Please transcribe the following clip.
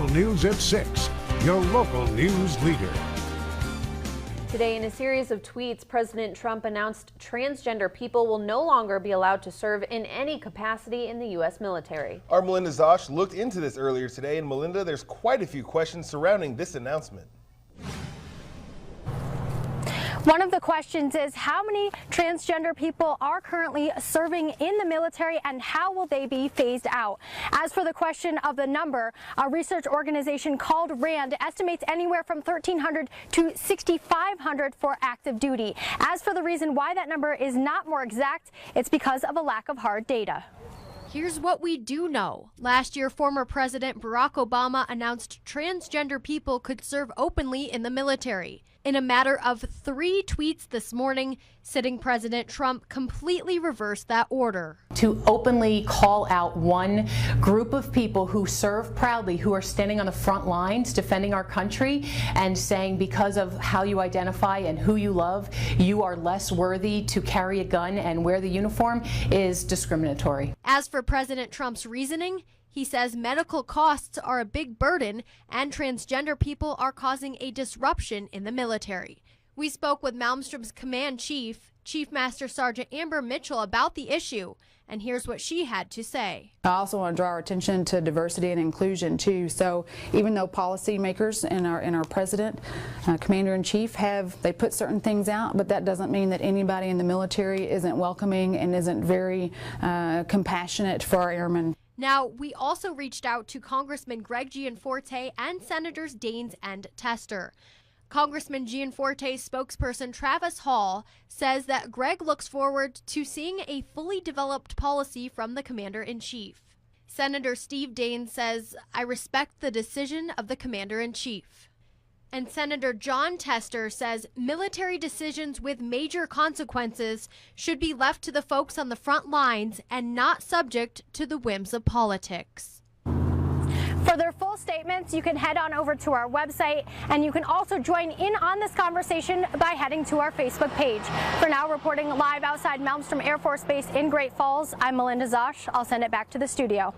Local news at 6. Your local news leader. Today, in a series of tweets, President Trump announced transgender people will no longer be allowed to serve in any capacity in the U.S. military. Our Melinda Zosh looked into this earlier today, and Melinda, there's quite a few questions surrounding this announcement. One of the questions is how many transgender people are currently serving in the military and how will they be phased out? As for the question of the number, a research organization called RAND estimates anywhere from 1,300 to 6,500 for active duty. As for the reason why that number is not more exact, it's because of a lack of hard data. Here's what we do know. Last year, former President Barack Obama announced transgender people could serve openly in the military. In a matter of 3 tweets this morning, sitting President Trump completely reversed that order. To openly call out one group of people who serve proudly, who are standing on the front lines defending our country and saying because of how you identify and who you love, you are less worthy to carry a gun and wear the uniform is discriminatory. As for President Trump's reasoning, he says medical costs are a big burden and transgender people are causing a disruption in the military. We spoke with Malmstrom's command chief, Chief Master Sergeant Amber Mitchell, about the issue, and here's what she had to say. I also want to draw our attention to diversity and inclusion too. So even though policymakers and our president, commander-in-chief they put certain things out, but that doesn't mean that anybody in the military isn't welcoming and isn't very compassionate for our airmen. Now, we also reached out to Congressman Greg Gianforte and Senators Daines and Tester. Congressman Gianforte's spokesperson Travis Hall says that Greg looks forward to seeing a fully developed policy from the commander-in-chief. Senator Steve Daines says, "I respect the decision of the commander-in-chief." And Senator John Tester says military decisions with major consequences should be left to the folks on the front lines and not subject to the whims of politics. For their full statements, you can head on over to our website, and you can also join in on this conversation by heading to our Facebook page. For now, reporting live outside Malmstrom Air Force Base in Great Falls, I'm Melinda Zosh. I'll send it back to the studio.